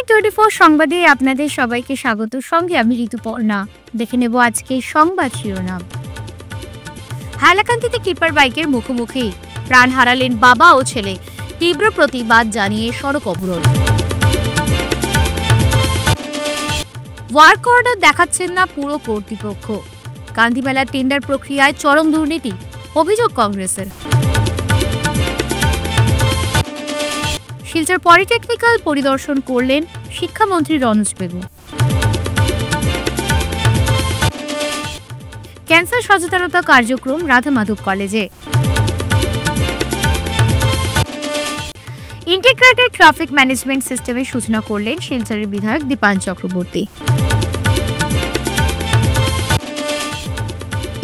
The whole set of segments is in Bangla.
টিভি24 সংবাদে আপনাদের সবাইকে স্বাগত। সঙ্গে আমি ঋতুপর্ণা। দেখে নেব আজকে সংবাদ শিরোনাম। হাইলাকান্দিতে কিপার বাইকের মুখোমুখি, প্রাণ হারালেন বাবা ও ছেলে, তীব্র প্রতিবাদ জানিয়ে সড়ক অবরোধ। ওয়ার্ক অর্ডার দেখাচ্ছেন না পুরো কর্তৃপক্ষ, গান্ধী মেলার টেন্ডার প্রক্রিয়ায় চরম দুর্নীতি, অভিযোগ কংগ্রেসের। শিলচর পলিটেকনিক্যাল পরিদর্শন করলেন শিক্ষামন্ত্রী রনোজ পেগু। ক্যান্সার সচেতনতা কার্যক্রম রাধা মাধব কলেজে। ইন্টিগ্রেটেড ট্রাফিক ম্যানেজমেন্ট সিস্টেমের সূচনা করলেন শিলচরের বিধায়ক দীপান চক্রবর্তী।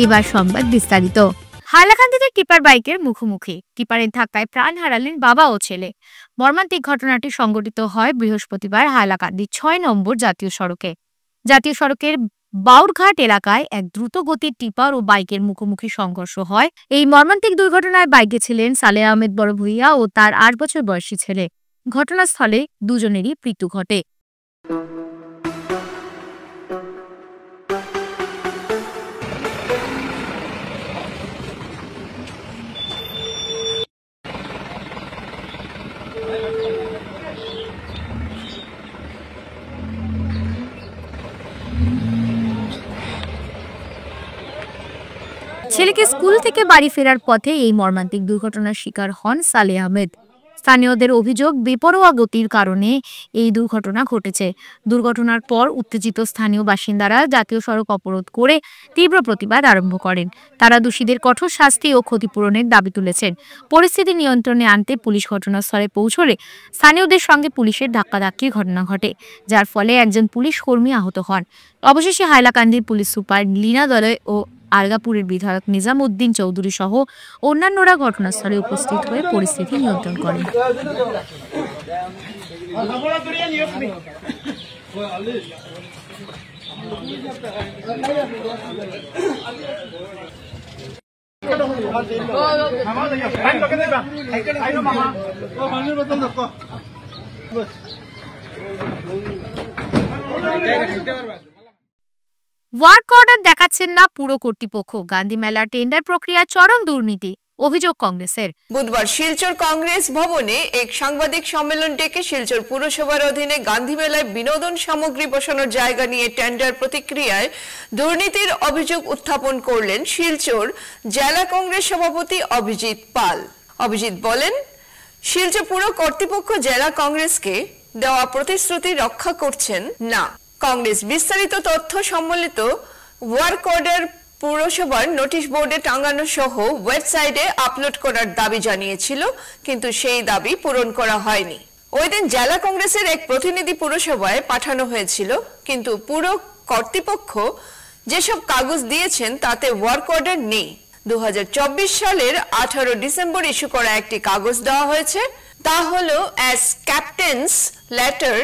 এবার সংবাদ বিস্তারিত। হাইলাকান্দিতে টিপার বাইকের মুখোমুখি, টিপারের ধাক্কায় প্রাণ হারালেন বাবা ও ছেলে। মর্মান্তিক ঘটনাটি সংঘটিত হয় বৃহস্পতিবার হাইলাকান্দি ৬ নম্বর জাতীয় সড়কে। জাতীয় সড়কের বাউরঘাট এলাকায় এক দ্রুত গতির টিপার ও বাইকের মুখোমুখি সংঘর্ষ হয়। এই মর্মান্তিক দুর্ঘটনায় বাইকে ছিলেন সালেহ আহমেদ বড় ভূঁইয়া ও তার ৮ বছর বয়সী ছেলে। ঘটনাস্থলে দুজনেরই মৃত্যু ঘটে। ছেলেকে স্কুল থেকে বাড়ি ফেরার পথে এই মর্মান্তিক দুর্ঘটনার শিকার হন সালেহ আহমেদ। স্থানীয়দের অভিযোগ, বেপরোয়া গতির কারণে এই দুর্ঘটনা ঘটেছে। দুর্ঘটনার পর উত্তেজিত স্থানীয় বাসিন্দারা জাতীয় সড়ক অবরোধ করে তীব্র প্রতিবাদ আরম্ভ করেন। তারা দোষীদের কঠোর শাস্তি ও ক্ষতিপূরণের দাবি তুলেছেন। পরিস্থিতি নিয়ন্ত্রণে আনতে পুলিশ ঘটনাস্থলে পৌঁছলে স্থানীয়দের সঙ্গে পুলিশের ধাক্কাধাক্কির ঘটনা ঘটে, যার ফলে একজন পুলিশ কর্মী আহত হন। অবশেষে হাইলাকান্দির পুলিশ সুপার লীনা দলয় ও আলগাপুরের বিধায়ক নিজাম উদ্দিন চৌধুরী সহ অন্যান্যরা ঘটনাস্থলে উপস্থিত হয়ে পরিস্থিতি নিয়ন্ত্রণ করেন। ওয়ার্ক অর্ডার দেখাচ্ছেন না পুরো কর্তৃপক্ষ, গান্ধী মেলার টেন্ডার প্রক্রিয়ায় চরম দুর্নীতি, অভিযোগ কংগ্রেসের। বুধবার শিলচর কংগ্রেস ভবনে এক সাংবাদিক সম্মেলন ডেকে শিলচর পুরসভার অধীনে গান্ধী মেলায় বিনোদন সামগ্রী বসানোর জায়গা নিয়ে টেন্ডার প্রক্রিয়ায় দুর্নীতির অভিযোগ উত্থাপন করলেন শিলচর জেলা কংগ্রেস সভাপতি অভিজিৎ পাল। অভিজিৎ বলেন, শিলচর পুর কর্তৃপক্ষ জেলা কংগ্রেসকে দেওয়া প্রতিশ্রুতি রক্ষা করছেন না। কংগ্রেস বিস্তারিত তথ্য সম্বলিত ওয়ার্ক অর্ডার পুরসভার নোটিশ বোর্ডে টাঙানো সহ ওয়েবসাইটে আপলোড করার দাবি জানিয়েছিল, কিন্তু সেই দাবি পূরণ করা হয়নি। ওই দিন জেলা কংগ্রেসের এক প্রতিনিধি পুরসভায় পাঠানো হয়েছিল, কিন্তু পুর কর্তৃপক্ষ যেসব কাগজ দিয়েছেন তাতে ওয়ার্ক অর্ডার নেই। 2024 সালের 18 ডিসেম্বর ইস্যু করা একটি কাগজ দেওয়া হয়েছে, তা হলো অ্যাজ ক্যাপ্টেন্স লেটার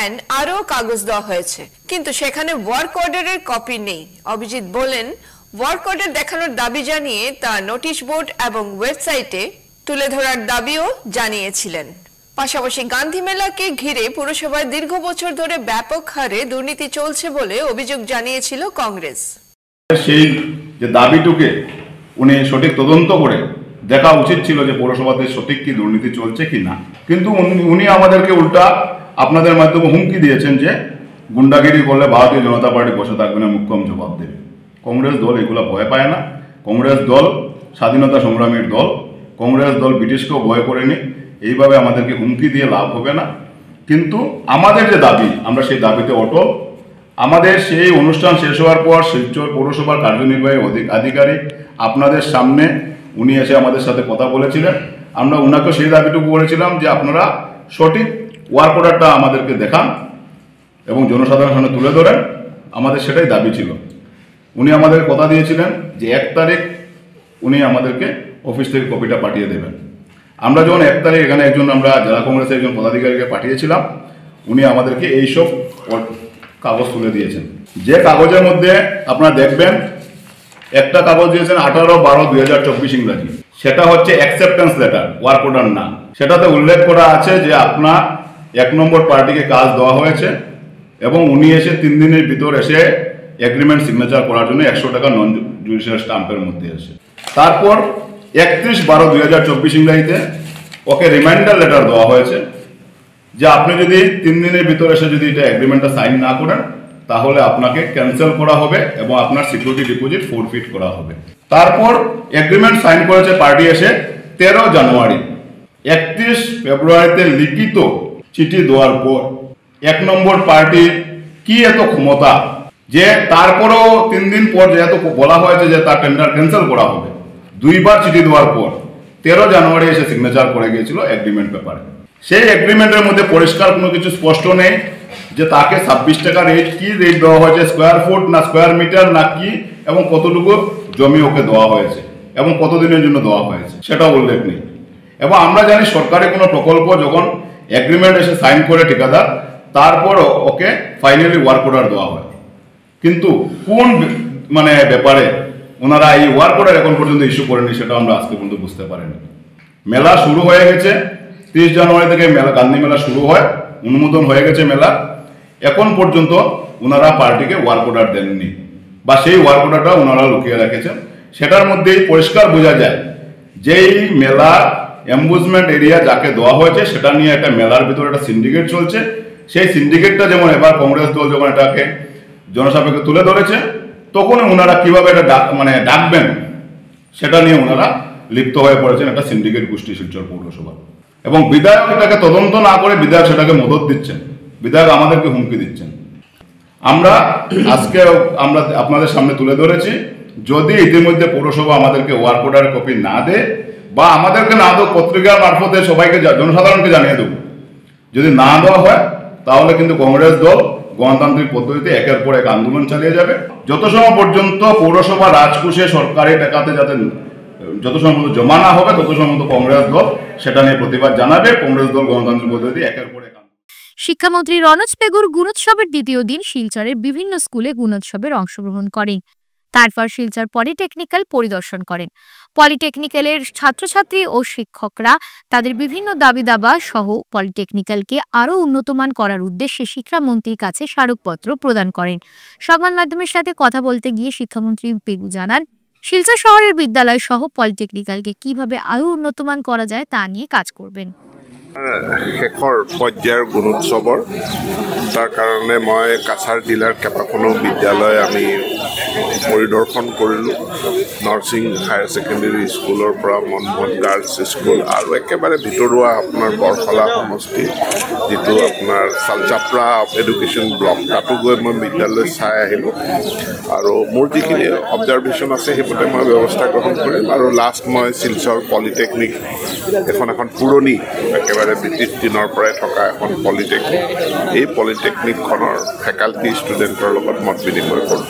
এন্ড আরো কাগজ দেওয়া হয়েছে, কিন্তু সেখানে ওয়ার্ক অর্ডারের কপি নেই। অভিজিৎ বলেন, ওয়ার্ক অর্ডার দেখানোর দাবি জানিয়ে তা নোটিশ বোর্ড এবং ওয়েবসাইটে তুলে ধরার দাবিও জানিয়েছিলেন। পাশাপাশি গান্ধী মেলাকে ঘিরে পুরসভায় দীর্ঘ বছর ধরে ব্যাপক হারে দুর্নীতি চলছে বলে অভিযোগ জানিয়েছিল কংগ্রেস। সেই যে দাবিটুকে উনি সঠিক তদন্ত করে দেখা উচিত ছিল যে পৌরসভাতে সঠিক কি দুর্নীতি চলছে কি না, কিন্তু উনি আমাদেরকে উল্টা আপনাদের মাধ্যমে হুমকি দিয়েছেন যে গুন্ডাগিরি করলে ভারতীয় জনতা পার্টি বসে থাকবে না, মুখ্যম জবাব দেবে। কংগ্রেস দল এগুলো ভয় পায় না। কংগ্রেস দল স্বাধীনতা সংগ্রামীর দল। কংগ্রেস দল ব্রিটিশকেও ভয় করেনি। এইভাবে আমাদেরকে হুমকি দিয়ে লাভ হবে না। কিন্তু আমাদের যে দাবি, আমরা সেই দাবিতে অটল। আমাদের সেই অনুষ্ঠান শেষ হওয়ার পর শিলচর পৌরসভার কার্যনির্বাহী আধিকারিক আপনাদের সামনে উনি এসে আমাদের সাথে কথা বলেছিলেন। আমরা ওনাকে সেই দাবিটুকু বলেছিলাম যে আপনারা সঠিক ওয়ার্ক অর্ডারটা আমাদেরকে দেখান এবং জনসাধারণের সামনে তুলে ধরেন। আমাদের সেটাই দাবি ছিল। উনি আমাদের কথা দিয়েছিলেন যে 1 তারিখ উনি আমাদেরকে অফিস থেকে কপিটা পাঠিয়ে দেবেন। আমরা যখন 1 তারিখ এখানে আমরা জেলা কংগ্রেসের একজন পদাধিকারীকে পাঠিয়েছিলাম, উনি আমাদেরকে এইসব কাগজ তুলে দিয়েছেন। যে কাগজের মধ্যে আপনারা দেখবেন একটা কাগজ দিয়েছেন 18/12/2024 ইংরাজি, সেটা হচ্ছে অ্যাকসেপ্টেন্স লেটার, ওয়ার্ক অর্ডার না। সেটাতে উল্লেখ করা আছে যে আপনার 1 নম্বর পার্টিকে কাজ দেওয়া হয়েছে এবং উনি এসে 3 দিনের ভিতর এসে এগ্রিমেন্ট সিগনেচার করার জন্য 100 টাকা নন জুডিশিয়াল স্টাম্পের মধ্যে এসে, তারপর 31/12/2024 ইংরাজিতে ওকে রিমাইন্ডার লেটার দেওয়া হয়েছে যে আপনি যদি 3 দিনের ভিতর এসে যদি এটা এগ্রিমেন্টটা সাইন না করেন তাহলে আপনাকে ক্যান্সেল করা হবে এবং আপনার সিকিউরিটি ডিপোজিট ফোরফিট করা হবে। তারপর এগ্রিমেন্ট সাইন করেছে পার্টি এসে 13 জানুয়ারি। 31 ফেব্রুয়ারিতে লিখিত চিঠি দেওয়ার পর 1 নম্বর পার্টি কি এত ক্ষমতা যে তারপরও 3 দিন পর যেহেতু বলা হয়েছে যে তার টেন্ডার ক্যান্সেল করা হবে, 2বার চিঠি দেওয়ার পর 13 জানুয়ারি এসে সিগনেচার করে গিয়েছিল এগ্রিমেন্ট পেপারে। সেই এগ্রিমেন্টের মধ্যে পরিষ্কার কোনো কিছু স্পষ্ট নেই যে তাকে 26 টাকা রেট, কি রেট দেওয়া হয়েছে, স্কোয়ার ফুট না স্কোয়ার মিটার না কি, এবং কতটুকু জমি ওকে দেওয়া হয়েছে এবং কতদিনের জন্য দেওয়া হয়েছে সেটাও উল্লেখ নেই। এবং আমরা জানি সরকারি কোনো প্রকল্প যখন এগ্রিমেন্ট এসে সাইন করে ঠিকাদার, তারপর ওকে ফাইনালি ওয়ার্ক অর্ডার দেওয়া হয়, কিন্তু কোন ব্যাপারে ওনারা এই ওয়ার্ক অর্ডার এখন পর্যন্ত ইস্যু করেনি সেটা আমরা আজকে পর্যন্ত বুঝতে পারিনি। মেলা শুরু হয়ে গেছে, 30 জানুয়ারি থেকে গান্ধী মেলা শুরু হয়, অনুমোদন হয়ে গেছে মেলা, এখন পর্যন্ত ওনারা পার্টিকে ওয়ার্ক অর্ডার দেননি বা সেই ওয়ার্ক অর্ডারটা ওনারা লুকিয়ে রেখেছেন। সেটার মধ্যেই পরিষ্কার বোঝা যায় যেই মেলা এম্বুজমেন্ট এরিয়া যাকে দেওয়া হয়েছে সেটা নিয়ে একটা মেলার ভিতরে একটা সিন্ডিকেট চলছে। সেই সিন্ডিকেটটা যেমন এবার কংগ্রেস দল যখন এটাকে জনসাপেক্ষে তুলে ধরেছে, তখন ওনারা কিভাবে এটা ডাকবেন সেটা নিয়ে ওনারা লিপ্ত হয়ে পড়েছেন একটা সিন্ডিকেট গোষ্ঠী শিলচর পৌরসভা। এবং বিধায়ক এটাকে তদন্ত না করে বিধায়ক সেটাকে মদত দিচ্ছেন, বিধায়ক আমাদেরকে হুমকি দিচ্ছেন। আমরা আজকে আপনাদের সামনে তুলে ধরেছি, যদি ইতিমধ্যে পৌরসভা আমাদেরকে ওয়ার্ক অর্ডার কপি না দেয় বা আমাদেরকে না দেয়, পত্রিকার মারফতে সবাইকে জনসাধারণকে জানিয়ে দেব, যদি না দেওয়া হয় তাহলে কিন্তু কংগ্রেস দল গণতান্ত্রিক পদ্ধতিতে একের পর এক আন্দোলন চালিয়ে যাবে। যত সময় পর্যন্ত পৌরসভা রাজকোষে সরকারি টাকাতে যাতে যত সময় পর্যন্ত জমা না হবে তত সময় পর্যন্ত কংগ্রেস দল সেটা নিয়ে প্রতিবাদ জানাবে। কংগ্রেস দল গণতান্ত্রিক পদ্ধতি একের পর এক। শিক্ষামন্ত্রী রনজ পেগুর গুণোৎসবের দ্বিতীয় দিন শিলচরের বিভিন্ন স্কুলে গুণোৎসবের অংশগ্রহণ করেন। তারপর শিলচর পলিটেকনিক্যাল পরিদর্শন করেন। পলিটেকনিক্যালের ছাত্রছাত্রী ও শিক্ষকরা তাদের বিভিন্ন দাবি দাবা সহ পলিটেকনিক্যালকে আরও উন্নতমান করার উদ্দেশ্যে শিক্ষামন্ত্রীর কাছে স্মারকপত্র প্রদান করেন। সংবাদ মাধ্যমের সাথে কথা বলতে গিয়ে শিক্ষামন্ত্রী পেগু জানান, শিলচর শহরের বিদ্যালয় সহ পলিটেকনিক্যালকে কিভাবে আরও উন্নতমান করা যায় তা নিয়ে কাজ করবেন। শেষৰ পৰ্যায়ৰ গুণোৎসৱৰ তাৰ কাৰণে মই কাছাৰ জিলাৰ কেইবাখনো বিদ্যালয় আমি পৰিদৰ্শন কৰিলোঁ। নৰসিং হায়াৰ ছেকেণ্ডেৰী স্কুলৰ পৰা মনমোহন গাৰ্লছ স্কুল আৰু একেবাৰে ভিতৰুৱা আপোনাৰ বৰফলা সমষ্টি যিটো আপোনাৰ চালচাপৰা এডুকেশ্যন ব্লক, তাতো গৈ মই বিদ্যালয় চাই আহিলোঁ আৰু মোৰ যিখিনি অবজাৰ্ভেশ্যন আছে সেইমতে মই ব্যৱস্থা গ্ৰহণ কৰিম। আৰু লাষ্ট মই শিলচৰ পলিটেকনিক এখন পুৰণি একেবাৰে ব্ৰিটিছ দিনৰ পৰাই থকা এখন পলিটেকনিক, এই পলিটেকনিকখনৰ ফেকাল্টি ষ্টুডেণ্টৰ লগত মত বিনিময় কৰোঁ।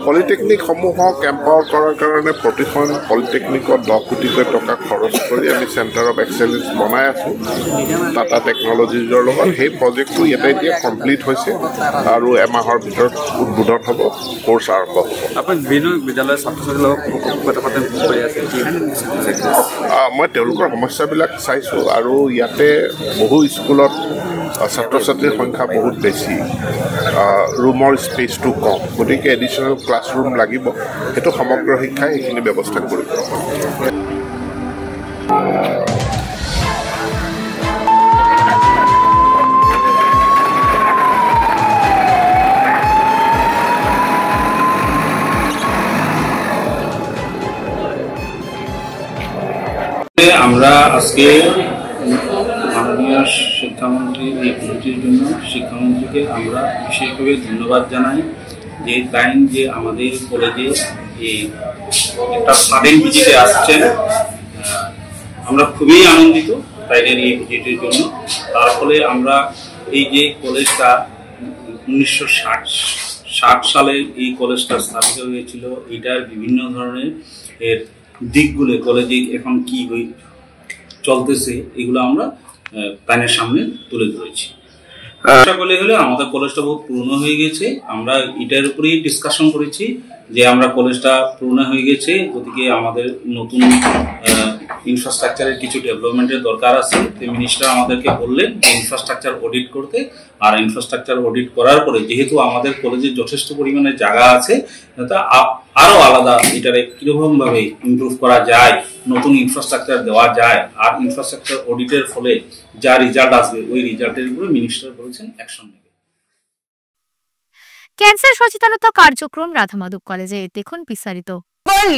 পলিটেকনিকসমূহক এম্পাৱাৰ কৰাৰ কাৰণে প্ৰতিখন পলিটেকনিকত 10 কোটিকৈ টকা খৰচ কৰি আমি চেণ্টাৰ অফ এক্সেলেঞ্চ বনাই আছোঁ টাটা টেকনলজিজৰ লগত। সেই প্ৰজেক্টটো ইয়াতে এতিয়া কমপ্লিট হৈছে আৰু এমাহৰ ভিতৰত উদ্বোধন হ'ব, কোৰ্চ আৰম্ভ হ'ব। মই তেওঁলোকৰ সমস্যাবিলাক চাইছোঁ আৰু ইয়াতে বহু স্কুলত ছাত্ৰ ছাত্ৰীৰ সংখ্যা বহুত বেছি, ৰুমৰ স্পেচটো কম, গতিকে এডিশ্যনেল ক্লাছৰুম লাগিব। সেইটো সমগ্ৰ শিক্ষাই সেইখিনি ব্যৱস্থা কৰিব। আমরা আজকে মাননীয় শিক্ষামন্ত্রী এই ভিজিটের জন্য শিক্ষামন্ত্রীকে আমরা বিশেষভাবে ধন্যবাদ জানাই যে তাই যে আমাদের কলেজে এই একটা সাডেন ভিজিটে আসছেন। আমরা খুবই আনন্দিত তাইদের এই ভিজিটের জন্য। তার ফলে আমরা এই যে কলেজটা 1960 সালে এই কলেজটা স্থাপিত হয়েছিল, এটার বিভিন্ন ধরনের এর দিকগুলো কলেজে এখন কি চলতেছে এগুলো আমরা প্যানের সামনে তুলে ধরেছি। আশা করলে হলে আমাদের কলেজটা বহুত পুরনো হয়ে গেছে, আমরা এটার উপরেই ডিসকাশন করেছি যে আমরা কলেজটা পুরনো হয়ে গেছে, গতিকে আমাদের নতুন ইনফ্রাস্ট্রাকচারের কিছু ডেভেলপমেন্টের দরকার আছে। মিনিস্টার আমাদেরকে বললেন যে ইনফ্রাস্ট্রাকচার অডিট করতে, আর ইনফ্রাস্ট্রাকচার অডিট করার পরে যেহেতু আমাদের কলেজে যথেষ্ট পরিমাণে জায়গা আছে, আরো আলাদা এটারে কিরকম ভাবে ইমপ্রুভ করা যায়, নতুন ইনফ্রাস্ট্রাকচার দেওয়া যায়, আর ইনফ্রাস্ট্রাকচার অডিটের ফলে যা রেজাল্ট আসবে ওই রেজাল্টের উপরে মিনিস্টার বলেছেন অ্যাকশন নেবে। ক্যান্সার সচেতনতা কার্যক্রম রাধামাধব কলেজে, দেখুন বিস্তারিত।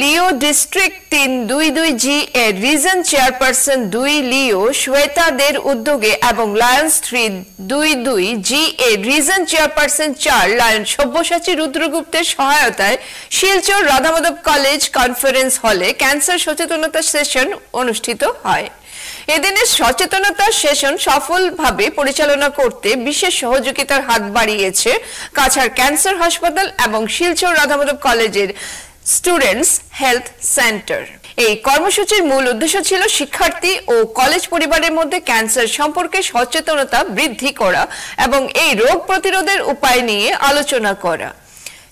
লিও ডিস্ট্রিক্ট 322G এর রিজন চেয়ারপারসন 2 লিও শ্বেতাদের উদ্যোগে এবং লায়ন্স 322G এর রিজন চেয়ারপারসন 4 লায়ন সব্যসাচী রুদ্রগুপ্তের সহায়তায় শিলচর রাধামাধব কলেজ কনফারেন্স হলে ক্যান্সার সচেতনতা সেশন অনুষ্ঠিত হয়। এদিনের সচেতনতা সেশন সফলভাবে পরিচালনা করতে বিশেষ সহযোগিতার হাত বাড়িয়েছে কাছাড় ক্যান্সার হাসপাতাল এবং শিলচর রাধামাধব কলেজের স্টুডেন্টস হেলথ সেন্টার। এই কর্মসূচির মূল উদ্দেশ্য ছিল শিক্ষার্থী ও কলেজ পরিবারের মধ্যে ক্যান্সার সম্পর্কে সচেতনতা বৃদ্ধি করা এবং এই রোগ প্রতিরোধের উপায় নিয়ে আলোচনা করা।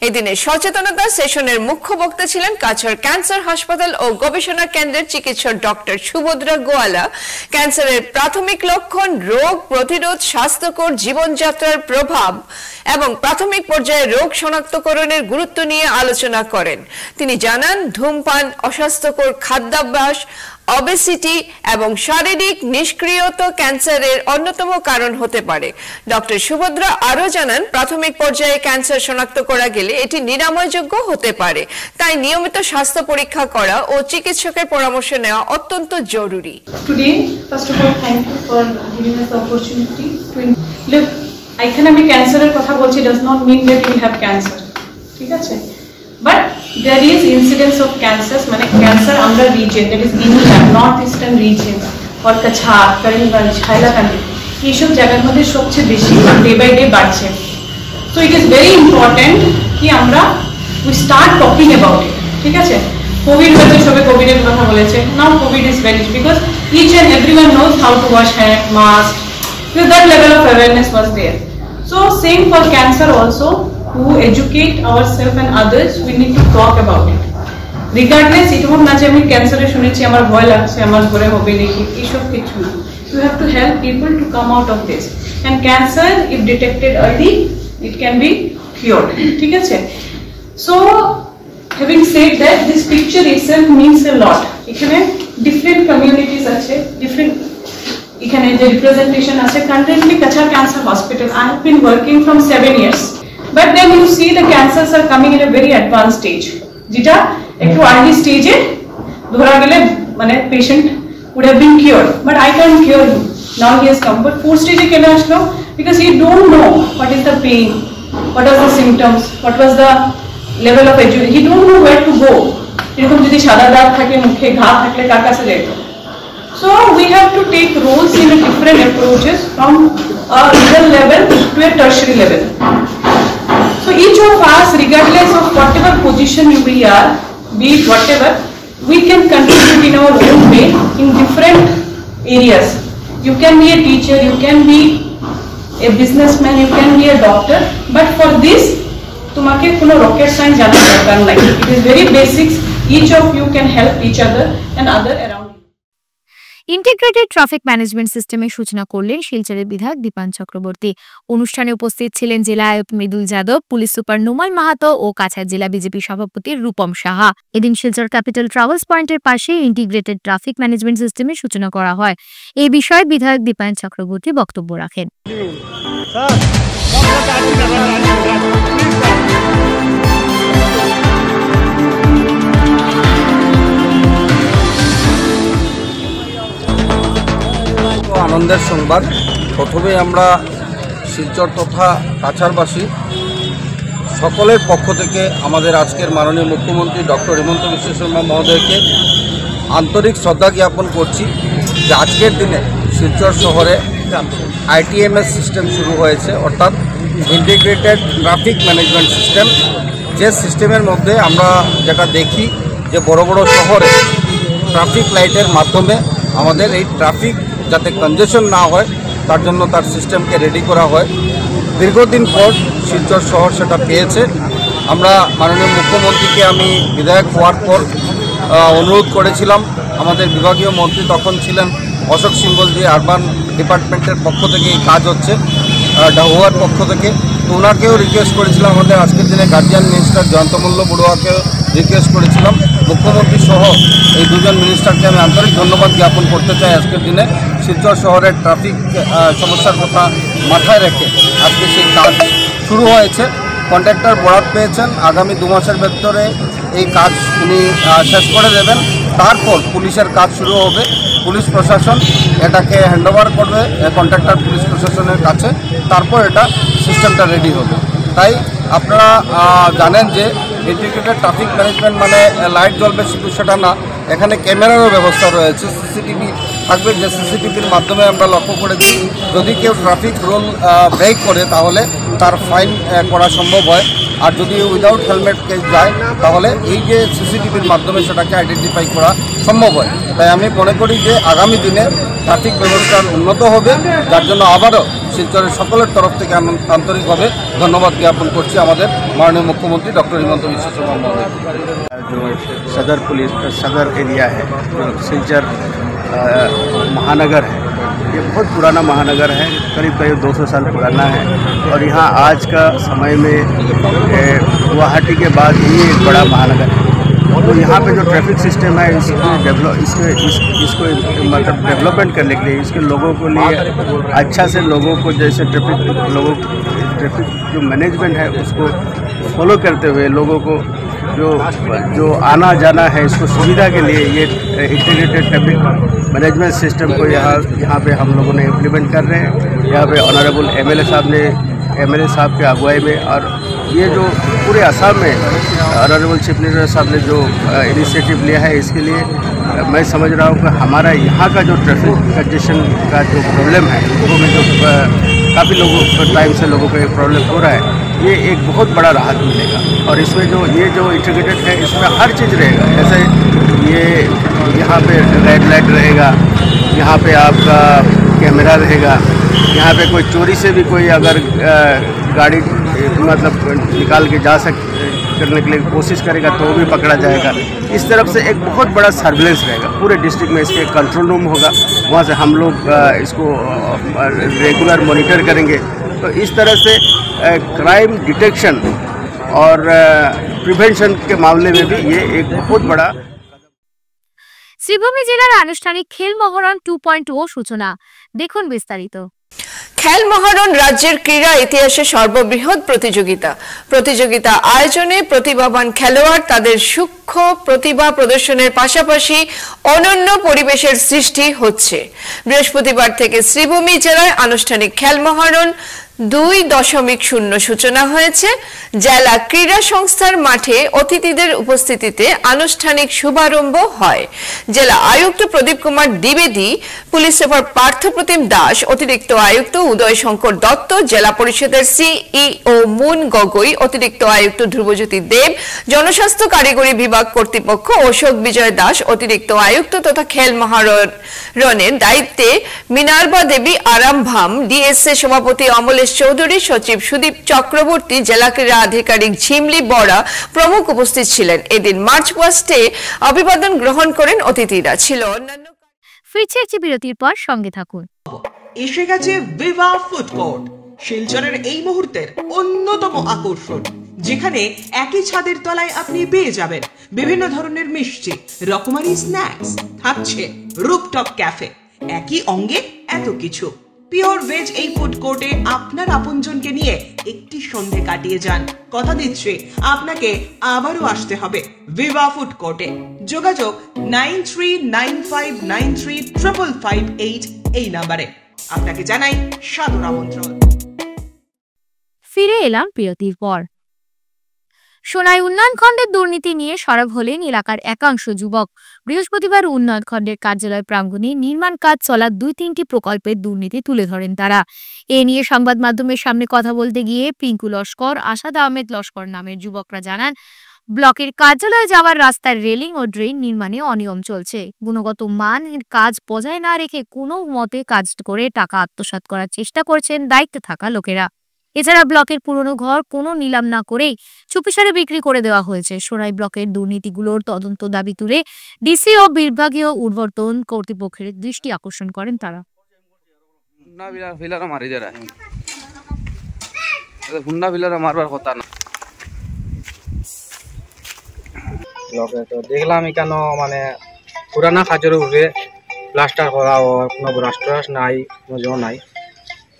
এদিনের সচেতনতা সেশনের মুখ্য বক্তা ছিলেন কাছাড় ক্যান্সার হাসপাতাল ও গবেষণা কেন্দ্রের চিকিৎসক ডক্টর সুভদ্রা গোয়ালা। ক্যান্সারের প্রাথমিক লক্ষণ, রোগ প্রতিরোধ, স্বাস্থ্যকর জীবনযাত্রার প্রভাব এবং প্রাথমিক পর্যায়ে রোগ শনাক্তকরণের গুরুত্ব নিয়ে আলোচনা করেন। তিনি জানান, ধূমপান, অস্বাস্থ্যকর খাদ্যাভ্যাস, অবেসিটি এবং শারীরিক নিষ্ক্রিয়তা ক্যান্সারের অন্যতম কারণ হতে পারে। ডক্টর সুভদ্রা আরো জানান, প্রাথমিক পর্যায়ে ক্যান্সার শনাক্ত করা গেলে এটি নিরাময়যোগ্য হতে পারে, তাই নিয়মিত স্বাস্থ্য পরীক্ষা করা ও চিকিৎসকের পরামর্শ নেওয়া অত্যন্ত জরুরি। Today, first of all, thank you for giving us the opportunity to look. এখানে আমি ক্যান্সারের কথা বলছি, does not mean that you have cancer, ঠিক আছে? But there is incidence of cancers, মানে ক্যান্সার আমরা reason, that is India, north eastern reason, or Cachar, Karimganj, Hailakandi, এইসব জায়গার মধ্যে সবচেয়ে বেশি ডে বাই ডে বাড়ছে। So it is very important কি আমরা we start talking about it, ঠিক আছে? কোভিড হয়তো সবাই কোভিডের কথা বলেছে, now COVID is vanished because each and everyone knows how to wash hand, mask, because that level of awareness was there. So same for cancer also, to educate ourselves and others, we need to talk about it. Regardless, it won't না যে আমি ক্যান্সারে শুনেছি আমার ভয় লাগছে, আমার ঘরে হবে নাকি, এইসব কিছু না। You have to help people to come out of this. And cancer, if detected early, it can be cured, ঠিক আছে? So having said that, this picture itself means a lot. এখানে different communities আছে, different এখানে যে representation আছে। Currently Kachar Cancer Hospital, I have been working from 7 years, but then you see the cancers are coming in a very advanced stage, যেটা একটু early stage এ ধরা গেলে মানে patient would have been cured, but I can't cure him. Now he has come, but 4th stage এ কেন আসলো? Because he don't know what is the pain, what are the symptoms, what was the level of education, he don't know where to go. এরকম যদি সাদা দাগ থাকে, মুখে ঘা থাকলে কার কাছে যেত? So we have to take roles in a different approaches from a middle level to a tertiary level. So each of us, regardless of whatever position we are, be it whatever, we can contribute in our own way in different areas. You can be a teacher, you can be a businessman, you can be a doctor, but for this তোমাকে কোনো রকেট সায়েন্স জানার দরকার নাই। It is very basics. Each of you can help each other and other around you. Integrated traffic management সিস্টেমের সূচনা করলেন শিলচরের বিধায়ক দীপান চক্রবর্তী। অনুষ্ঠানে উপস্থিত ছিলেন জেলা আয়ুক্ত মৃদুল যাদব, পুলিশ সুপার নোমাল মাহাতো ও কাছাড় জেলা বিজেপি সভাপতি রূপম সাহা। এদিন শিলচর ক্যাপিটাল ট্রাভেলস পয়েন্টের পাশে ইন্টিগ্রেটেড ট্রাফিক ম্যানেজমেন্ট সিস্টেমের সূচনা করা হয়। এই বিষয়ে বিধায়ক দীপান চক্রবর্তী বক্তব্য রাখেন। আনন্দের সংবাদ, প্রথমে আমরা শিলচর তথা কাছাড়বাসী সকলের পক্ষ থেকে আমাদের আজকের মাননীয় মুখ্যমন্ত্রী ডক্টর হিমন্ত বিশ্ব শর্মা মহোদয়কে আন্তরিক শ্রদ্ধা জ্ঞাপন করছি যে আজকের দিনে শিলচর শহরে ITMS সিস্টেম শুরু হয়েছে, অর্থাৎ ইন্টিগ্রেটেড ট্রাফিক ম্যানেজমেন্ট সিস্টেম। যে সিস্টেমের মধ্যে আমরা যেটা দেখি যে বড় বড় শহরে ট্রাফিক লাইটের মাধ্যমে আমাদের এই ট্রাফিক যাতে কনজেশন না হয় তার জন্য তার সিস্টেমকে রেডি করা হয়। দীর্ঘদিন পর শিলচর শহর সেটা পেয়েছে। আমরা মাননীয় মুখ্যমন্ত্রীকে আমি বিধায়ক হওয়ার পর অনুরোধ করেছিলাম আমাদের বিভাগীয় মন্ত্রী তখন ছিলেন অশোক সিংহলজি, আরবান ডিপার্টমেন্টের পক্ষ থেকে এই কাজ হচ্ছে, ডাহুয়ার পক্ষ থেকে। তো ওনাকেও রিকোয়েস্ট করেছিলাম, আমাদের আজকের দিনে গার্জিয়ান মিনিস্টার জয়ন্তমল্ল বড়ুয়াকেও রিকোয়েস্ট করেছিলাম, মুখ্যমন্ত্রী সহ এই দুজন মিনিস্টারকে আমি আন্তরিক ধন্যবাদ জ্ঞাপন করতে চাই। আজকের দিনে শিলচর শহরের ট্রাফিক সমস্যার কথা মাথায় রেখে আজকে সেই কাজ শুরু হয়েছে। কন্ট্রাক্টর বরাত পেয়েছেন, আগামী 2 মাসের ভেতরে এই কাজ উনি শেষ করে দেবেন। তারপর পুলিশের কাজ শুরু হবে, পুলিশ প্রশাসন এটাকে হ্যান্ডওভার করবে কন্ট্রাক্টর পুলিশ প্রশাসনের কাছে, তারপর এটা সিস্টেমটা রেডি হবে। তাই আপনারা জানেন যে ইন্টিগ্রেটেড ট্রাফিক ম্যানেজমেন্ট মানে লাইট জ্বলবে শুধু সেটা না, এখানে ক্যামেরারও ব্যবস্থা রয়েছে, সিসিটিভি থাকবে, যে সিসিটিভির মাধ্যমে আমরা লক্ষ্য করেছি যদি কেউ ট্রাফিক রুল ব্রেক করে তাহলে তার ফাইন করা সম্ভব হয়। আর যদি উইদাউট হেলমেট কেস যায় তাহলে এই যে সিসিটিভির মাধ্যমে সেটাকে আইডেন্টিফাই করা সম্ভব হয়। তাই আমি মনে করি যে আগামী দিনে ট্রাফিক ব্যবস্থা উন্নত হবে, যার জন্য আবারও শিলচরের সকলের তরফ থেকে আন্তরিকভাবে ধন্যবাদ জ্ঞাপন করছি আমাদের মাননীয় মুখ্যমন্ত্রী ডক্টর হিমন্ত বিশ্ব শর্মা মহোদয়। जो सदर पुलिस सदर एरिया है, जो सिलचर महानगर है, ये बहुत पुराना महानगर है, करीब 200 साल पुराना है। और यहाँ आज का समय में गुवाहाटी के बाद ही एक बड़ा महानगर है। तो यहाँ पे जो ट्रैफिक सिस्टम है इसको मतलब डेवलपमेंट करने के लिए, इसके लोगों को लिए अच्छा से लोगों को जैसे ट्रैफिक जो मैनेजमेंट है उसको फॉलो करते हुए लोगों को जो आना जाना है इसको सुविधा के लिए ये इंटीग्रेटेड ट्रैफिक मैनेजमेंट सिस्टम को यहाँ पे हम लोगों ने इम्प्लीमेंट कर रहे हैं। यहाँ पे ऑनरेबल एमएलए साहब के अगुवाई में, और ये जो पूरे असम में ऑनरेबल चीफ मिनिस्टर साहब ने जो इनिशिएटिव लिया है, इसके लिए मैं समझ रहा हूँ कि हमारा यहाँ का जो ट्रैफिक कंजेशन का जो प्रॉब्लम है, लोगों में जो काफ़ी लोगों टाइम से लोगों को ये प्रॉब्लम हो रहा है, ये एक बहुत बड़ा राहत मिलेगा। और इसमें ये जो इंटीग्रेटेड है इसमें हर चीज़ रहेगा, जैसे ये यहाँ पे रेड लाइट रहेगा, यहाँ पे आपका कैमरा रहेगा, यहाँ पे कोई चोरी से भी कोई अगर गाड़ी मतलब निकाल के करने के लिए कोशिश करेगा तो वो भी पकड़ा जाएगा। इस तरफ से एक बहुत बड़ा सर्विलेंस रहेगा पूरे डिस्ट्रिक्ट में। इसके कंट्रोल रूम होगा, वहाँ से हम लोग इसको रेगुलर मॉनिटर करेंगे। तो इस तरह से क्राइम डिटेक्शन और प्रिवेंशन के मामले में भी ये एक बहुत बड़ा। শ্রীভূমি জেলার আনুষ্ঠানিক খেল মহরণ 2.0 সূচনা, দেখুন বিস্তারিত। খেল মহারণ রাজ্যের ক্রীড়া ইতিহাসে সর্ববৃহৎ প্রতিযোগিতা আয়োজনে প্রতিভাবান খেলোয়াড় তাদের সূক্ষ্ম প্রতিভা প্রদর্শনের পাশাপাশি অনন্য পরিবেশের সৃষ্টি হচ্ছে। বৃহস্পতিবার থেকে শ্রীভূমি জেলায় আনুষ্ঠানিক খেল মহারণ 2.0 সূচনা হয়েছে। জেলা ক্রীড়া সংস্থার মাঠে অতিথিদের উপস্থিতিতে আনুষ্ঠানিক শুভারম্ভ হয়। জেলা আয়ুক্ত প্রদীপ কুমার দ্বিবেদী, পুলিশ সুপার পার্থপ্রতিম দাস, অতিরিক্ত আয়ুক্ত উদয় শঙ্কর দত্ত, জেলা পরিষদের সিইও মুন গগৈ, অতিরিক্ত আয়ুক্ত ধ্রুবজ্যোতি দেব, জনস্বাস্থ্য কারিগরি বিভাগ কর্তৃপক্ষ অশোক বিজয় দাস, অতিরিক্ত আয়ুক্ত তথা খেল মহারণের দায়িত্বে মিনার্বা দেবী আরামভাম, ডিএসএ সভাপতি অমলেশ চৌধুরী, সচিব সুদীপ চক্রবর্তী, জেলা ক্রীড়া আধিকারিক ঝিমলি বড়া প্রমুখ উপস্থিত ছিলেন। এদিন মার্চ পাস্টে অভিবাদন গ্রহণ করেন অতিথিরা। ছিল অন্যান্য। ফিরছে একটি বিরতির পর, সঙ্গে থাকুন। এসে গেছে ভিভা ফুড কোর্ট, শিলচরের এই মুহূর্তের অন্যতম আকর্ষণ, যেখানে একই ছাদের তলায় আপনি পেয়ে যাবেন বিভিন্ন ধরনের মিষ্টি, রকমারি স্ন্যাক্স, থাকছে রুফটপ ক্যাফে, একই অঙ্গে এত কিছু। পিওর ভেজ এই ফুড কোর্টে আপনার আপনজনকে নিয়ে একটি সন্ধে কাটিয়ে যান। কথা দিচ্ছি আপনাকে আবারও আসতে হবে ভিভা ফুড কোর্টে। যোগাযোগ 9395935558 এই নাম্বারে। আপনাকে জানাই সাদর আমন্ত্রণ। ফিরে এলাম বিরতির পর। সোনাই উন্নয়ন খণ্ডের দুর্নীতি নিয়ে সরব হলেন এলাকার একাংশ যুবক। বৃহস্পতিবার উন্নয়ন খণ্ডের কার্যালয় প্রাঙ্গণে নির্মাণ কাজ চলা 2-3টি প্রকল্পের দুর্নীতি তুলে ধরেন তারা। এ নিয়ে সংবাদ মাধ্যমের সামনে কথা বলতে গিয়ে পিঙ্কু লস্কর, আসাদ আহমেদ লস্কর নামের যুবকরা জানান, ব্লকের কার্যালয়ে যাওয়ার রাস্তার রেলিং ও ড্রেন নির্মাণে অনিয়ম চলছে। গুণগত মানের কাজ বজায় না রেখে কোনো মতে কাজ করে টাকা আত্মসাৎ করার চেষ্টা করছেন দায়িত্বে থাকা লোকেরা। এছাড়া ব্লকের পুরনো ঘর কোনো নিলাম না করেই চুপিসারে বিক্রি করে দেওয়া হয়েছে। সোনাই ব্লকের দুর্নীতিগুলোর তদন্ত দাবি তুলে ডিসি ও বিভাগীয় উর্বর্তন কর্তৃপক্ষের দৃষ্টি আকর্ষণ করেন তারা। মারবার কথা না তো দেখলাম কেন মানে পুরানা কাজের উপরে প্লাস্টার করা কোনো ব্রাস্টার নাই, কোনো জো নাই।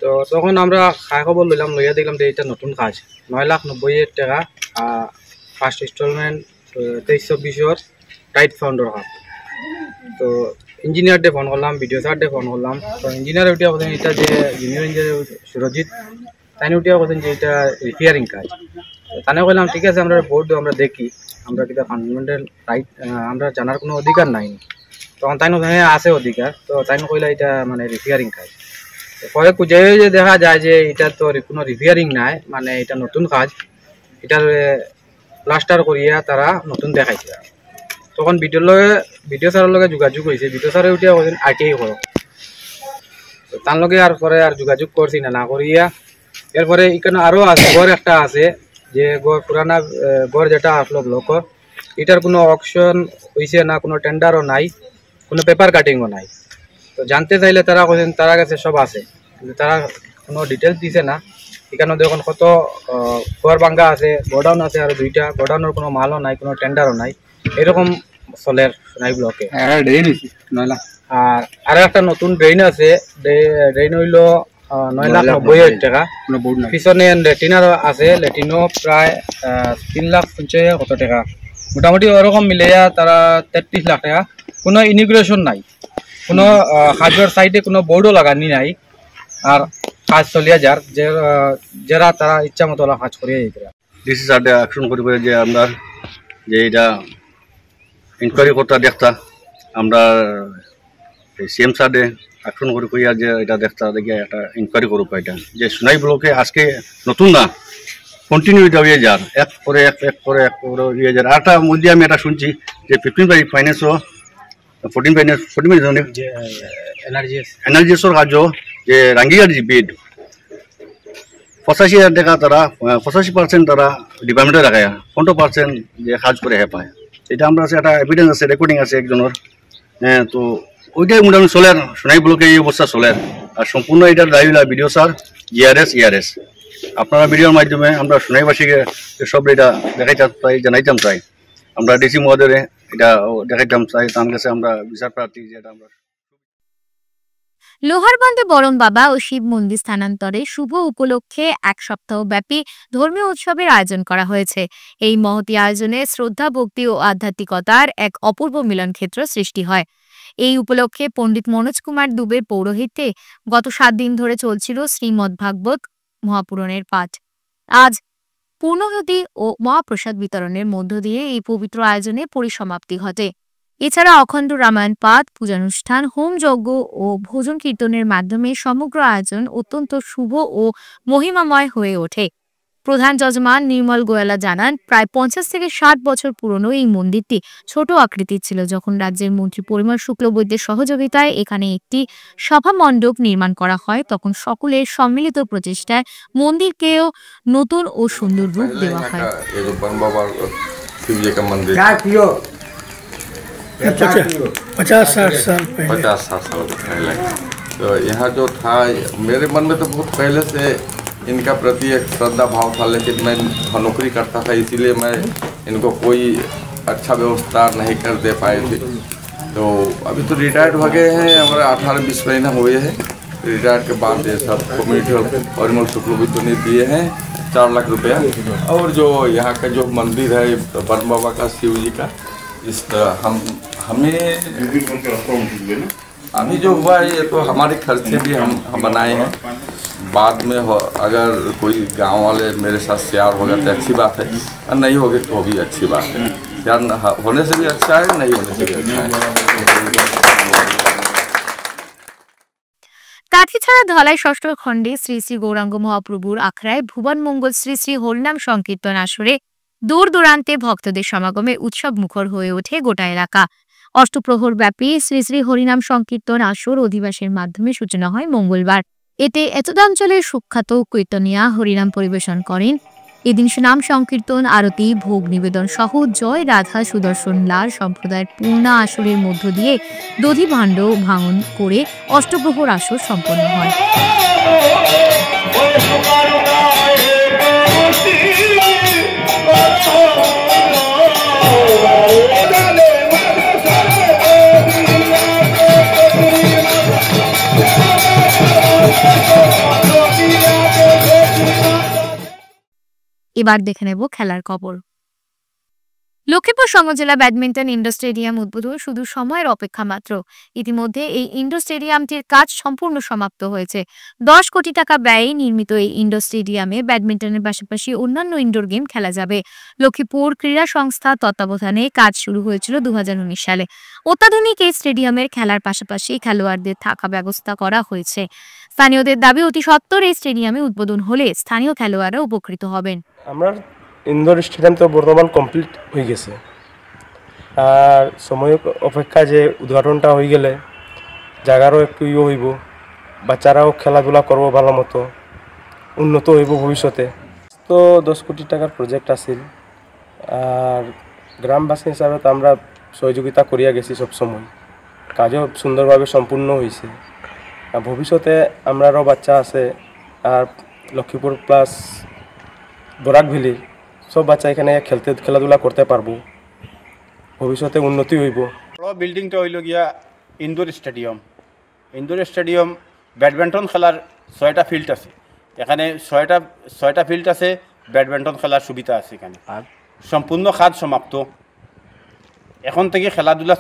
তো তখন আমরা খাই খবর লইলাম, লইয়া দেখলাম যে এটা নতুন কাজ 9,90,000 টাকা ফার্স্ট ইনস্টলমেন্ট 23-24 টাইট ফাউন্ডর কাজ। তো ইঞ্জিনিয়ার ডে ফোন করলাম, ভিডিও স্যার ডে ফোন করলাম। তো ইঞ্জিনিয়ার উঠিয়া বলেন এটা যে জুনিয়র ইঞ্জিনিয়ার সুরজিৎ তাই উঠিয়া বলেন যে এটা রিপেয়ারিং কাজ। তাই বললাম ঠিক আছে আমরা বোর্ড আমরা দেখি, আমরা কিন্তু ফান্ডামেন্টাল রাইট আমরা জানার কোনো অধিকার নাই। তখন তাই আছে অধিকার, তো তাই কইলা এটা মানে রিপেয়ারিং কাজ। পরে খুঁজে যে দেখা যায় যে এটা তো কোনো রিপেয়ারিং নাই, মানে এটা নতুন কাজ, এটার প্লাস্টার করিয়া তারা নতুন দেখাইছে। তখন ভিডিও স্যারের লগে যোগাযোগ হয়েছে, ভিডিও স্যারে উঠিয়া বলছেন ITI করো। তো তার লগে আর পরে আর যোগাযোগ করছি না করিয়া এরপরে এখানে আরও আছে ঘর একটা আছে যে পুরানা ঘর যেটা আসলো ব্লকর, এটার কোনো অকশন হয়েছে না, কোনো টেন্ডারও নাই, কোনো পেপার কাটিংও নাই। তো জানতে চাইলে তারা বলছেন তারা কাছে সব আছে, কিন্তু তারা কোনো ডিটেলস দিছে না। এখানে দেখুন কত ঘর ভাঙ্গা আছে, গোডাউন আছে আর 2টা, গোডাউনের কোনো মালও নাই, কোনো টেন্ডারও নাই, এরকম চলের সোনাই ব্লকে। আর আরো একটা নতুন ড্রেন আছে, ড্রেন হইল 9,90,000 টাকা। পিছনে লেট্রিনার আছে, লেট্রিনও প্রায় 3,50,000 কত টাকা, মোটামুটি ওরকম মিলাইয়া তারা 33 লাখ টাকা। কোনো ইনিগ্রেশন নাই, কোনো কাজের সাইডে কোনো বোর্ডও লাগানি নাই, আর কাজ চলিয়া যার যারা তারা ইচ্ছা মতো কাজ করিয়া যেতে। ডিসি স্যার অ্যাকশন করি যে আমরা যে এটা ইনকোয়ারি করতে দেখতা, আমরা CM স্যার অ্যাকশন করে কইয়া যে এটা দেখতা দেখে একটা ইনকোয়ারি করুক। এটা যে সোনাই ব্লকে আজকে নতুন না, কন্টিনিউ যাওয়া যার এক পরে এক ইয়ে যার। আরটা মধ্যে আমি এটা শুনছি যে 15 ফাইন্যান্সও 14 এনার্জিসর কাজ যে রাঙ্গিয়ার যে বিড 85,000 টাকা তারা 85% তারা ডিপার্টমেন্টে রাখায়, 15% যে কাজ করে পায়। এটা আমরা একটা এভিডেন্স আছে, রেকর্ডিং আছে একজনের। হ্যাঁ, তো ওইটাই মোটামুটি চলের সোনাই ব্লকে এই অবস্থা চলের। আর সম্পূর্ণ এটার দায়ী ভিডিও স্যার, GRS ERS। আপনারা ভিডিওর মাধ্যমে আমরা সোনাইবাসীকে সব এটা দেখাইতে চাই, জানাইতাম চাই। আমরা ডিসি মহোদয়ে এটা দেখাইতাম চাই, তার কাছে আমরা বিচার প্রার্থী যেটা আমরা। লোহারবন্দে বরং বাবা ও শিব মন্দির স্থানান্তরে শুভ উপলক্ষে 1 সপ্তাহ ব্যাপী ধর্মীয় উৎসবের আয়োজন করা হয়েছে। এই মহতী আয়োজনে শ্রদ্ধা, ভক্তি ও আধ্যাত্মিকতার এক অপূর্ব মিলনক্ষেত্র সৃষ্টি হয়। এই উপলক্ষে পণ্ডিত মনোজ কুমার দুবের পৌরোহিত্যে গত 7 দিন ধরে চলছিল শ্রীমদ্ ভাগবত মহাপুরাণের পাঠ। আজ পূর্ণাহুতি ও মহাপ্রসাদ বিতরণের মধ্য দিয়ে এই পবিত্র আয়োজনে পরিসমাপ্তি ঘটে। এছাড়া অখণ্ড রামায়ণ পাঠ, পূজানুষ্ঠান, হোম যজ্ঞ ও ভোজন কীর্তনের মাধ্যমে সমগ্র আয়োজন অত্যন্ত শুভ ও মহিমাময় হয়ে ওঠে। প্রধান যজমান নির্মল গোয়ালা জানান, প্রায় 50 থেকে 60 বছর পুরনো এই মন্দিরটি ছোট আকৃতির ছিল। যখন রাজ্যের মন্ত্রী পরিমল শুক্লবৈদ্যের সহযোগিতায় এখানে একটি সভা মণ্ডপ নির্মাণ করা হয়, তখন সকলের সম্মিলিত প্রচেষ্টায় মন্দিরকেও নতুন ও সুন্দর রূপ দেওয়া হয়। 50-60 साल पहले। तो यहाँ जो था मेरे मन में तो बहुत पहले से इनका प्रति एक श्रद्धा भाव था, लेकिन मैं नौकरी करता था इसीलिए मैं इनको कोई अच्छा व्यवस्था नहीं कर दे पाए थे। तो अभी तो रिटायर्ड हो गए हैं, हमारे 18-20 महीना हुए हैं। रिटायर्ड के बाद ये सब कम्युनिटी परिमल शुक्लबैद्य ने दिए हैं 4 लाख रुपया। और जो यहाँ का जो मंदिर है ब्रह्म बाबा का, शिव जी का, इस हमें अभी जो हुआ है ये तो हमारे खर्च से भी हम बनाए हैं। बाद में अगर कोई गांव वाले मेरे साथ शेयर होगा तो अच्छी बात है, और नहीं होगी तो भी अच्छी बात है। शेयर होने से भी अच्छा है, नहीं होने से भी अच्छा है। কাঠিছড়া ধলাই ষষ্ঠ খণ্ডে শ্রী শ্রী গৌরাঙ্গ মহাপ্রভুর আখড়ায় ভুবন মঙ্গল শ্রী শ্রী হরিনাম সংকীর্তন আসরে দূর দূরান্তে ভক্তদের সমাগমে উৎসব মুখর হয়ে ওঠে গোটা এলাকা। অষ্টপ্রহর ব্যাপী শ্রী শ্রী হরিনাম সংকীর্তন আসর অধিবাসের মাধ্যমে সূচনা হয় মঙ্গলবার। এতে এতদাঞ্চলের সুখ্যাত কীর্তনিয়া হরিনাম পরিবেশন করেন। এদিন নাম সংকীর্তন, আরতি, ভোগ নিবেদন সহ জয় রাধা সুদর্শন লাল সম্প্রদায়ের পূর্ণা আসরের মধ্য দিয়ে দধি ভাণ্ড ভাঙন করে অষ্টপ্রহর আসর সম্পন্ন হয়। এবার দেখে নেব খেলার খবর। লক্ষ্মীপুর সমজেলা ব্যাডমিন্টন ইন্ডোর স্টেডিয়াম উদ্বোধন শুধু সময়ের অপেক্ষা মাত্র। ইতিমধ্যে এই ইন্ডোর স্টেডিয়ামটির কাজ সম্পূর্ণ সমাপ্ত হয়েছে। 10 কোটি টাকা ব্যয়ে নির্মিত এই ইন্ডোর স্টেডিয়ামে ব্যাডমিন্টনের পাশাপাশি অন্যান্য ইন্ডোর গেম খেলা যাবে। লক্ষ্মীপুর ক্রীড়া সংস্থা তত্ত্বাবধানে কাজ শুরু হয়েছিল 2019 সালে। অত্যাধুনিক এই স্টেডিয়ামের খেলার পাশাপাশি খেলোয়াড়দের থাকা ব্যবস্থা করা হয়েছে। স্থানীয়দের দাবি অতি সত্বর এই স্টেডিয়ামে উদ্বোধন হলে স্থানীয় খেলোয়াড়রা উপকৃত হবেন। আমরা ইনডোর স্টেডিয়াম তো বর্তমান কমপ্লিট হয়ে গেছে, আর সময় অপেক্ষা যে উদ্ঘাটনটা হয়ে গেলে জায়গারও একটু হইব, বাচ্চারাও খেলাধুলা করবো ভালো মতো, উন্নত হইব ভবিষ্যতে। তো 10 কোটি টাকার প্রজেক্ট আছিল, আর গ্রামবাসী হিসাবে তো আমরা সহযোগিতা করিয়া গেছি সবসময়, কাজও সুন্দরভাবে সম্পূর্ণ হয়েছে। আর ভবিষ্যতে আমরারও বাচ্চা আছে, আর লক্ষ্মীপুর প্লাস বরাক ভ্যালির সব বাচ্চা এখানে খেলাধুলা করতে পারবো, ভবিষ্যতে উন্নতি হইব। বড় বিল্ডিংটা হইল গিয়া indoor stadium. Indoor stadium badminton খেলার 6টা ফিল্ড আছে এখানে, 6টা ফিল্ড আছে, ব্যাডমিন্টন খেলার সুবিধা আছে এখানে। আর সম্পূর্ণ কাজ সমাপ্ত, এখন থেকে খেলাধুলা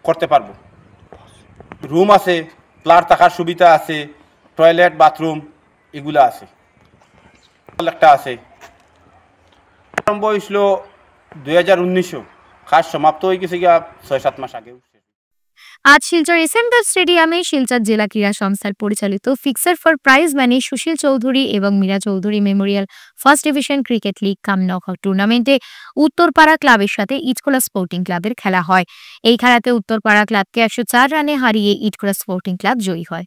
করতে পারবো। রুম আছে, প্লেয়ার থাকার সুবিধা আছে, টয়লেট বাথরুম এগুলো আছে, একটা আছে। আরম্ভ হয়েছিল 2019, কাজ সমাপ্ত হয়ে গেছে গিয়া 6-7 মাস আগে। আজ শিলচর এসএমডি স্টেডিয়ামে শিলচর জেলা ক্রীড়া সংস্থার পরিচালিত fixer for prize money Sushil Chowdhury এবং Meera Chowdhury memorial first division cricket league cum knockout টুর্নামেন্টে উত্তরপাড়া ক্লাবের সাথে ইটখোলা স্পোর্টিং ক্লাবের খেলা হয়। এই খেলাতে উত্তরপাড়া ক্লাবকে 104 রানে হারিয়ে ইটখোলা স্পোর্টিং ক্লাব জয়ী হয়।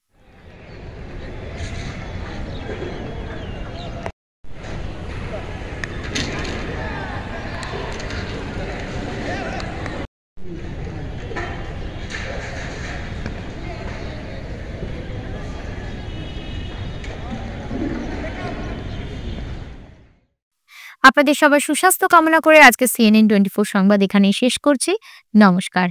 আপনাদের সবার সুস্বাস্থ্য কামনা করে আজকে CNN 24 সংবাদ এখানেই শেষ করছি। নমস্কার।